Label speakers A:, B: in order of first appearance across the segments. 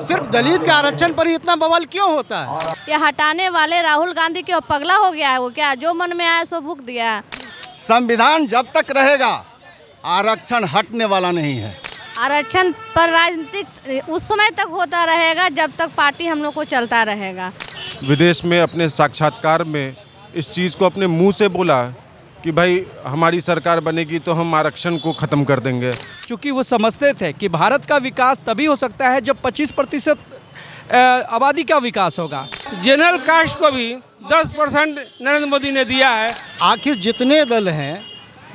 A: सिर्फ दलित के आरक्षण पर ही इतना बवाल क्यों होता है?
B: ये हटाने वाले राहुल गांधी क्यों पगला हो गया है? वो क्या जो मन में आया सो फूंक दिया।
A: संविधान जब तक रहेगा आरक्षण हटने वाला नहीं है।
B: आरक्षण पर राजनीतिक उस समय तक होता रहेगा जब तक पार्टी हम लोग को चलता रहेगा।
C: विदेश में अपने साक्षात्कार में इस चीज़ को अपने मुंह से बोला कि भाई हमारी सरकार बनेगी तो हम आरक्षण को ख़त्म कर देंगे।
D: क्योंकि वो समझते थे कि भारत का विकास तभी हो सकता है जब 25% आबादी का विकास होगा।
E: जनरल कास्ट को भी 10% नरेंद्र मोदी ने दिया है।
A: आखिर जितने दल हैं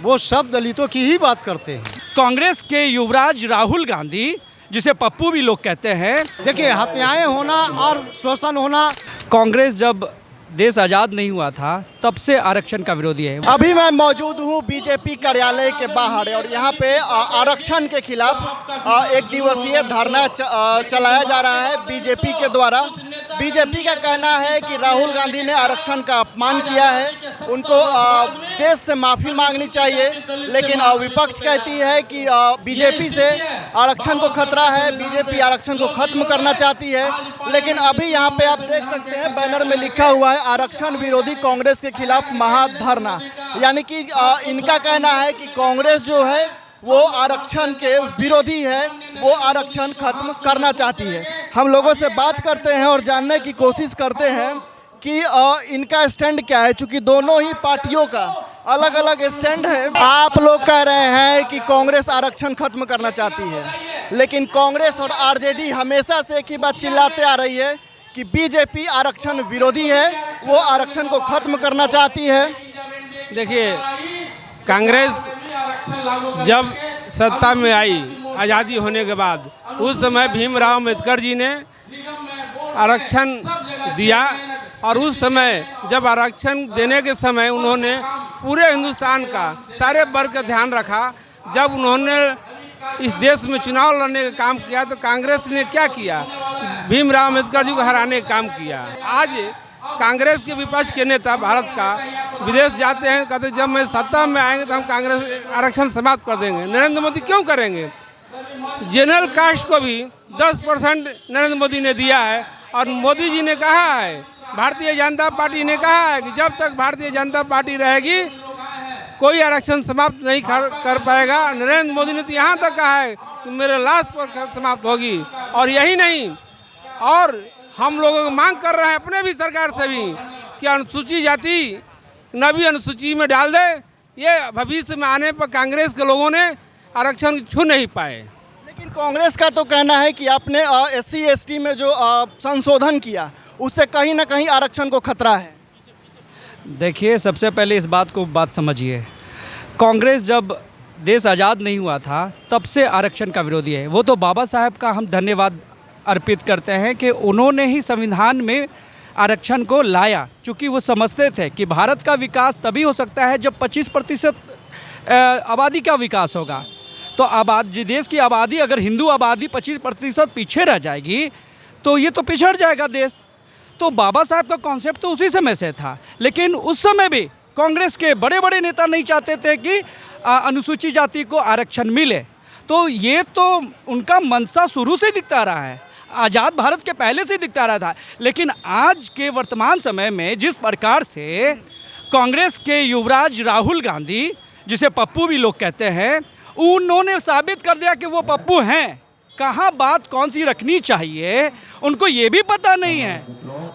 A: वो सब दलितों की ही बात करते हैं।
D: कांग्रेस के युवराज राहुल गांधी, जिसे पप्पू भी लोग कहते हैं,
A: देखिए हत्याएं होना और शोषण होना।
D: कांग्रेस जब देश आज़ाद नहीं हुआ था तब से आरक्षण का विरोधी है।
A: अभी मैं मौजूद हूँ बीजेपी कार्यालय के बाहर और यहाँ पे आरक्षण के खिलाफ एक दिवसीय धरना चलाया जा रहा है बीजेपी के द्वारा। बीजेपी का कहना है कि राहुल गांधी ने आरक्षण का अपमान किया है, उनको देश से माफ़ी मांगनी चाहिए। लेकिन विपक्ष कहती है कि बीजेपी से आरक्षण को खतरा है, बीजेपी आरक्षण को खत्म करना चाहती है। लेकिन अभी यहाँ पे आप देख सकते हैं बैनर में लिखा हुआ है आरक्षण विरोधी कांग्रेस के खिलाफ महाधरना। यानी कि इनका कहना है कि कांग्रेस जो है वो आरक्षण के विरोधी है, वो आरक्षण खत्म करना चाहती है। हम लोगों से बात करते हैं और जानने की कोशिश करते हैं कि इनका स्टैंड क्या है, चूँकि दोनों ही पार्टियों का अलग अलग स्टैंड है। आप लोग कह रहे हैं कि कांग्रेस आरक्षण खत्म करना चाहती है, लेकिन कांग्रेस और आरजेडी हमेशा से एक ही बात चिल्लाते आ रही है कि बीजेपी आरक्षण विरोधी है, वो आरक्षण को खत्म करना चाहती है।
E: देखिए, कांग्रेस जब सत्ता में आई आज़ादी होने के बाद, उस समय भीमराव अम्बेडकर जी ने आरक्षण दिया और उस समय जब आरक्षण देने के समय उन्होंने पूरे हिंदुस्तान का सारे वर्ग का ध्यान रखा। जब उन्होंने इस देश में चुनाव लड़ने का काम किया तो कांग्रेस ने क्या किया? भीमराव अम्बेडकर जी को हराने का काम किया। आज कांग्रेस के विपक्ष के नेता भारत का विदेश जाते हैं, कहते जब मैं सत्ता में आएंगे तो हम कांग्रेस आरक्षण समाप्त कर देंगे। नरेंद्र मोदी क्यों करेंगे? जनरल कास्ट को भी 10% नरेंद्र मोदी ने दिया है और मोदी जी ने कहा है, भारतीय जनता पार्टी ने कहा है कि जब तक भारतीय जनता पार्टी रहेगी कोई आरक्षण समाप्त नहीं कर पाएगा। नरेंद्र मोदी ने तो यहाँ तक कहा है कि मेरे लाश पर समाप्त होगी। और यही नहीं, और हम लोगों को मांग कर रहे हैं अपने भी सरकार से भी कि अनुसूचित जाति न भी अनुसूची में डाल दे। ये भविष्य में आने पर कांग्रेस के लोगों ने आरक्षण छू नहीं पाए।
A: लेकिन कांग्रेस का तो कहना है कि आपने SC ST में जो संशोधन किया उससे कहीं ना कहीं आरक्षण को खतरा है।
D: देखिए, सबसे पहले इस बात समझिए, कांग्रेस जब देश आज़ाद नहीं हुआ था तब से आरक्षण का विरोधी है। वो तो बाबा साहब का हम धन्यवाद अर्पित करते हैं कि उन्होंने ही संविधान में आरक्षण को लाया, क्योंकि वो समझते थे कि भारत का विकास तभी हो सकता है जब 25% आबादी का विकास होगा। तो देश की आबादी, अगर हिंदू आबादी 25% पीछे रह जाएगी तो ये तो पिछड़ जाएगा देश। तो बाबा साहब का कॉन्सेप्ट तो उसी समय से था। लेकिन उस समय भी कांग्रेस के बड़े बड़े नेता नहीं चाहते थे कि अनुसूचित जाति को आरक्षण मिले। तो ये तो उनका मंशा शुरू से दिखता रहा है, आज़ाद भारत के पहले से दिखता रहा था। लेकिन आज के वर्तमान समय में जिस प्रकार से कांग्रेस के युवराज राहुल गांधी, जिसे पप्पू भी लोग कहते हैं, उन्होंने साबित कर दिया कि वो पप्पू हैं। कहाँ बात कौन सी रखनी चाहिए उनको ये भी पता नहीं है।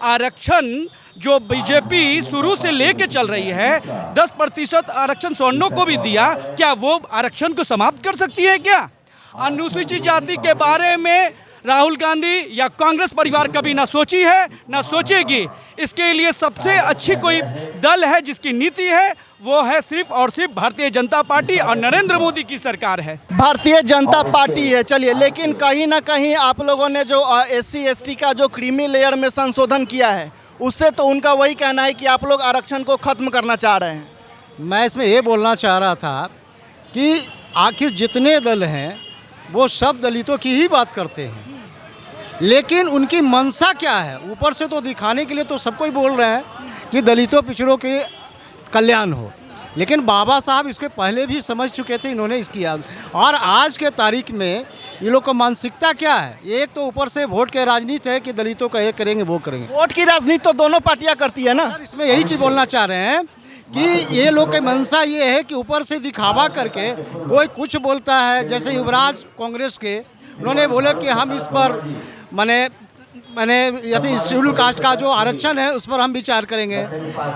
D: आरक्षण जो बीजेपी शुरू से लेके चल रही है, 10% आरक्षण सवर्णों को भी दिया, क्या वो आरक्षण को समाप्त कर सकती है क्या? अनुसूचित जाति के बारे में राहुल गांधी या कांग्रेस परिवार कभी ना सोची है ना सोचेगी। इसके लिए सबसे अच्छी कोई दल है जिसकी नीति है, वो है सिर्फ और सिर्फ भारतीय जनता पार्टी और नरेंद्र मोदी की सरकार है।
A: भारतीय जनता पार्टी है, चलिए। लेकिन कहीं ना कहीं आप लोगों ने जो SC ST का जो क्रीमी लेयर में संशोधन किया है, उससे तो उनका वही कहना है कि आप लोग आरक्षण को ख़त्म करना चाह रहे हैं। मैं इसमें ये बोलना चाह रहा था कि आखिर जितने दल हैं वो सब दलितों की ही बात करते हैं, लेकिन उनकी मंशा क्या है? ऊपर से तो दिखाने के लिए तो सबको ही बोल रहे हैं कि दलितों पिछड़ों के कल्याण हो, लेकिन बाबा साहब इसके पहले भी समझ चुके थे, इन्होंने इसकी याद। और आज के तारीख में
F: ये लोग का मानसिकता क्या है? एक तो ऊपर से वोट के राजनीति है कि दलितों का ये करेंगे वो करेंगे।
A: वोट की राजनीति तो दोनों पार्टियां करती है ना।
F: सर इसमें यही चीज़ बोलना चाह रहे हैं कि ये लोग की मंशा ये है कि ऊपर से दिखावा करके कोई कुछ बोलता है। जैसे युवराज कांग्रेस के, उन्होंने बोले कि हम इस पर मैंने यदि शेड्यूल कास्ट का जो आरक्षण है उस पर हम विचार करेंगे।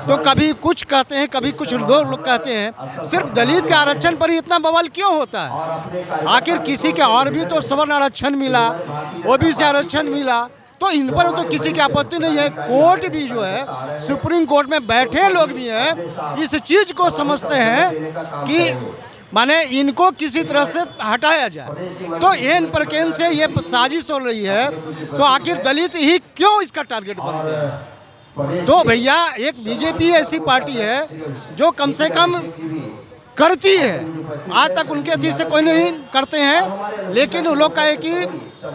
F: तो कभी कुछ कहते हैं, कभी कुछ दो लोग कहते हैं। सिर्फ दलित के आरक्षण पर ही इतना बवाल क्यों होता है? आखिर किसी के और भी तो सवर्ण आरक्षण मिला, ओबीसी आरक्षण मिला, तो इन पर तो किसी की आपत्ति नहीं है। कोर्ट भी जो है, सुप्रीम कोर्ट में बैठे लोग भी हैं, इस चीज़ को समझते हैं कि माने इनको किसी तरह से हटाया जाए। तो इन प्रकेन से ये साजिश हो रही है। तो आखिर दलित ही क्यों इसका टारगेट बनते हैं? तो भैया एक बीजेपी ऐसी पार्टी है जो कम से कम करती है, आज तक उनके अधीन से कोई नहीं करते हैं। लेकिन वो लोग कहे कि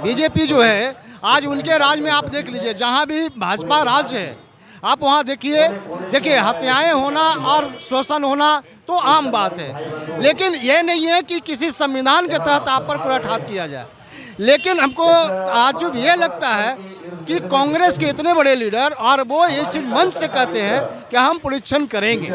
F: बीजेपी जो है, आज उनके राज में आप देख लीजिए, जहाँ भी भाजपा राज है आप वहाँ देखिए हत्याएं होना और शोषण होना तो आम बात है। लेकिन ये नहीं है कि किसी संविधान के तहत आप पर कुठाराघात किया जाए। लेकिन हमको आज जो ये लगता है कि कांग्रेस के इतने बड़े लीडर और वो ये चीज़ मंच से कहते हैं कि हम परीक्षण करेंगे,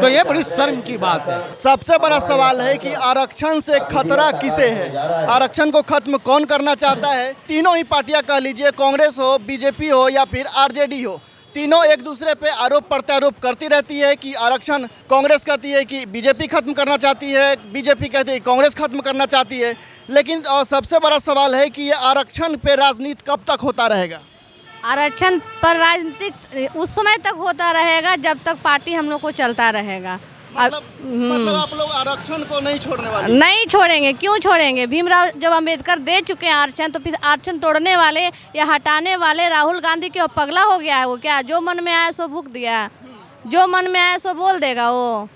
F: तो ये बड़ी शर्म की बात है।
A: सबसे बड़ा सवाल है कि आरक्षण से खतरा किसे है? आरक्षण को खत्म कौन करना चाहता है? तीनों ही पार्टियां कह लीजिए, कांग्रेस हो, बीजेपी हो या फिर आरजेडी हो, तीनों एक दूसरे पे आरोप प्रत्यारोप करती रहती है कि आरक्षण, कांग्रेस कहती है कि बीजेपी खत्म करना चाहती है, बीजेपी कहती है कांग्रेस खत्म करना चाहती है। लेकिन सबसे बड़ा सवाल है कि ये आरक्षण पे राजनीति कब तक होता रहेगा?
B: आरक्षण पर राजनीति उस समय तक होता रहेगा जब तक पार्टी हम लोग को चलता रहेगा।
A: मतलब आप लोग आरक्षण को नहीं छोड़ने वाले?
B: नहीं छोड़ेंगे। क्यों छोड़ेंगे? भीमराव जब अम्बेडकर दे चुके हैं आरक्षण, तो फिर आरक्षण तोड़ने वाले या हटाने वाले राहुल गांधी क्यों पगला हो गया है? वो क्या जो मन में आया सो भूक दिया, जो मन में आया सो बोल देगा वो।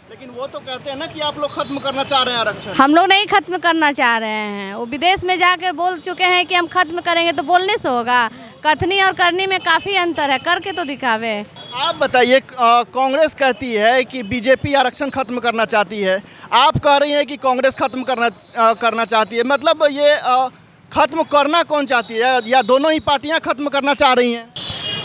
A: लेकिन वो तो कहते हैं ना कि आप लोग खत्म करना चाह रहे हैं आरक्षण।
B: हम लोग नहीं खत्म करना चाह रहे हैं। वो विदेश में जाकर बोल चुके हैं कि हम खत्म करेंगे, तो बोलने से होगा? कथनी और करनी में काफ़ी अंतर है, करके तो दिखावे।
A: आप बताइए, कांग्रेस कहती है कि बीजेपी आरक्षण खत्म करना चाहती है, आप कह रही हैं कि कांग्रेस खत्म करना चाहती है। मतलब ये खत्म करना कौन चाहती है, या दोनों ही पार्टियां खत्म करना चाह रही हैं?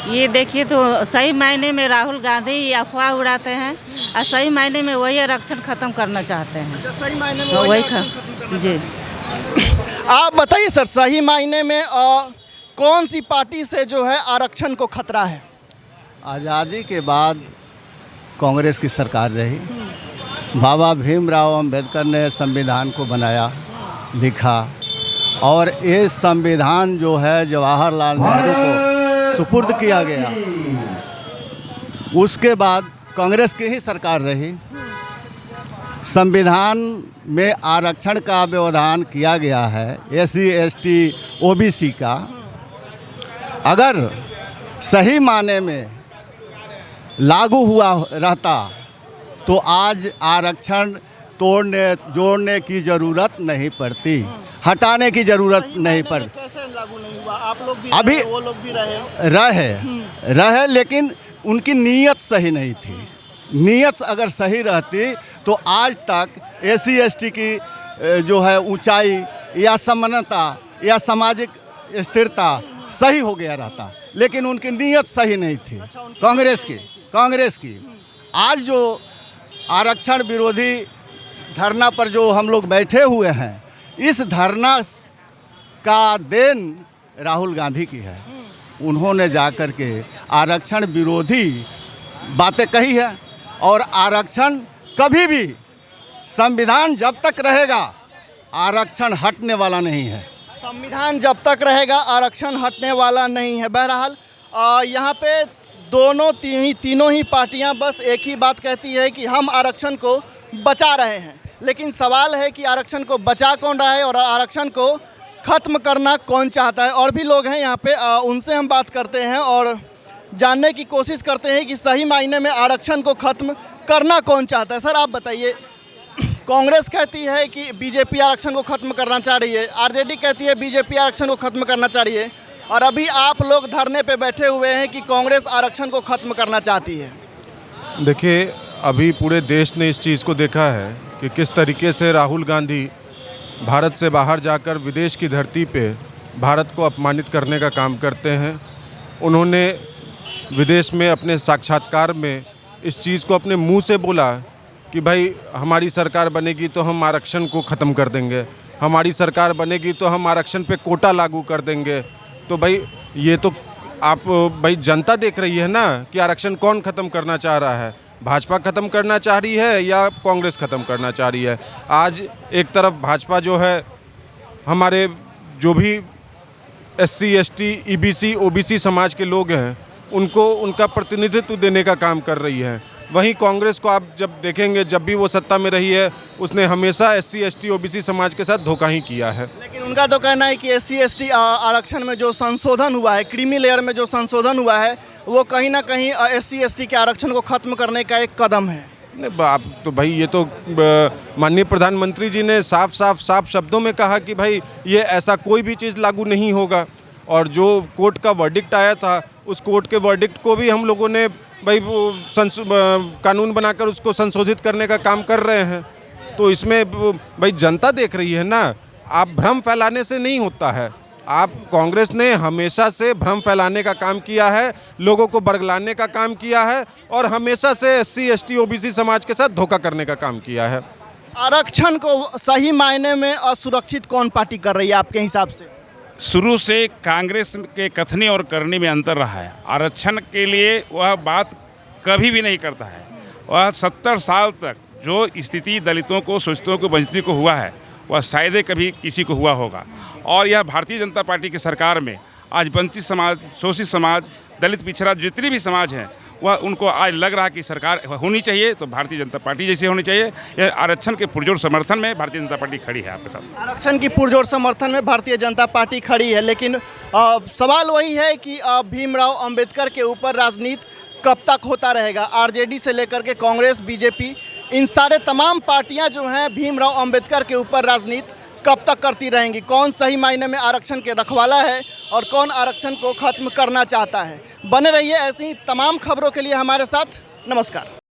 G: ये देखिए तो सही मायने में राहुल गांधी ये अफवाह उड़ाते हैं और सही मायने में वही आरक्षण खत्म करना चाहते हैं।
A: अच्छा, सही मायने में
G: वही
A: खत्म करना
G: जी।
A: आप बताइए सर, सही मायने में कौन सी पार्टी से जो है आरक्षण को खतरा है?
H: आज़ादी के बाद कांग्रेस की सरकार रही। बाबा भीमराव अंबेडकर ने संविधान को बनाया, लिखा, और ये संविधान जो है जवाहरलाल नेहरू को सुपुर्द किया गया। उसके बाद कांग्रेस की ही सरकार रही। संविधान में आरक्षण का व्यवधान किया गया है, SC ST OBC का। अगर सही माने में लागू हुआ रहता तो आज आरक्षण तोड़ने जोड़ने की ज़रूरत नहीं पड़ती, हटाने की ज़रूरत नहीं पड़ती।
A: कैसे लागू नहीं हुआ? आप लोग भी
H: अभी
A: रहे, वो लोग भी
H: रहे, लेकिन उनकी नीयत सही नहीं थी। नीयत अगर सही रहती तो आज तक SC ST की जो है ऊंचाई या समानता या सामाजिक स्थिरता सही हो गया रहता। लेकिन उनकी नीयत सही नहीं थी कांग्रेस की। आज जो आरक्षण विरोधी धरना पर जो हम लोग बैठे हुए हैं, इस धरना का देन राहुल गांधी की है। उन्होंने जाकर के आरक्षण विरोधी बातें कही है, और आरक्षण कभी भी, संविधान जब तक रहेगा आरक्षण हटने वाला नहीं है।
A: संविधान जब तक रहेगा आरक्षण हटने वाला नहीं है। बहरहाल यहाँ पे तीनों ही पार्टियां बस एक ही बात कहती है कि हम आरक्षण को बचा रहे हैं। लेकिन सवाल है कि आरक्षण को बचा कौन रहा है और आरक्षण को ख़त्म करना कौन चाहता है। और भी लोग हैं यहाँ पे, उनसे हम बात करते हैं और जानने की कोशिश करते हैं कि सही मायने में आरक्षण को ख़त्म करना कौन चाहता है। सर आप बताइए, कांग्रेस कहती है कि बीजेपी आरक्षण को ख़त्म करना चाह रही है, आरजेडी कहती है बीजेपी आरक्षण को ख़त्म करना चाह रही है, और अभी आप लोग धरने पे बैठे हुए हैं कि कांग्रेस आरक्षण को ख़त्म करना चाहती है।
C: देखिए, अभी पूरे देश ने इस चीज़ को देखा है कि किस तरीके से राहुल गांधी भारत से बाहर जाकर विदेश की धरती पे भारत को अपमानित करने का काम करते हैं। उन्होंने विदेश में अपने साक्षात्कार में इस चीज़ को अपने मुंह से बोला कि भाई हमारी सरकार बनेगी तो हम आरक्षण को ख़त्म कर देंगे, हमारी सरकार बनेगी तो हम आरक्षण पे कोटा लागू कर देंगे। तो भाई ये तो आप भाई जनता देख रही है ना कि आरक्षण कौन ख़त्म करना चाह रहा है, भाजपा ख़त्म करना चाह रही है या कांग्रेस ख़त्म करना चाह रही है। आज एक तरफ भाजपा जो है हमारे जो भी SC ST EBC OBC समाज के लोग हैं उनको उनका प्रतिनिधित्व देने का काम कर रही है। वहीं कांग्रेस को आप जब देखेंगे, जब भी वो सत्ता में रही है उसने हमेशा SC ST OBC समाज के साथ धोखा ही किया है।
A: लेकिन उनका तो कहना है कि SC ST आरक्षण में जो संशोधन हुआ है, क्रीमी लेयर में जो संशोधन हुआ है, वो कहीं ना कहीं SC ST के आरक्षण को खत्म करने का एक कदम है।
C: नहीं, आप तो भाई ये तो माननीय प्रधानमंत्री जी ने साफ शब्दों में कहा कि भाई ये ऐसा कोई भी चीज़ लागू नहीं होगा। और जो कोर्ट का वर्डिक्ट आया था उस कोर्ट के वर्डिक्ट को भी हम लोगों ने भाई वो कानून बनाकर उसको संशोधित करने का काम कर रहे हैं। तो इसमें भाई जनता देख रही है ना, आप भ्रम फैलाने से नहीं होता है। आप कांग्रेस ने हमेशा से भ्रम फैलाने का काम किया है, लोगों को बरगलाने का काम किया है और हमेशा से SC ST OBC समाज के साथ धोखा करने का काम किया है।
A: आरक्षण को सही मायने में असुरक्षित कौन पार्टी कर रही है आपके हिसाब से?
I: शुरू से कांग्रेस के कथनी और करनी में अंतर रहा है। आरक्षण के लिए वह बात कभी भी नहीं करता है। वह 70 साल तक जो स्थिति दलितों को, शोषितों को, वंचितों को हुआ है वह शायद कभी किसी को हुआ होगा। और यह भारतीय जनता पार्टी की सरकार में आज वंचित समाज, शोषित समाज, दलित पिछड़ा जितने भी समाज हैं वह उनको आज लग रहा है कि सरकार होनी चाहिए तो भारतीय जनता पार्टी जैसी होनी चाहिए। यह आरक्षण के पुरजोर समर्थन में भारतीय जनता पार्टी खड़ी है आपके साथ।
A: आरक्षण की पुरजोर समर्थन में भारतीय जनता पार्टी खड़ी है, लेकिन सवाल वही है कि भीमराव अंबेडकर के ऊपर राजनीति कब तक होता रहेगा। RJD से लेकर के कांग्रेस, BJP, इन सारे तमाम पार्टियां जो हैं भीमराव अंबेडकर के ऊपर राजनीति कब तक करती रहेंगी। कौन सही मायने में आरक्षण के रखवाला है और कौन आरक्षण को खत्म करना चाहता है। बने रहिए ऐसी तमाम खबरों के लिए हमारे साथ। नमस्कार।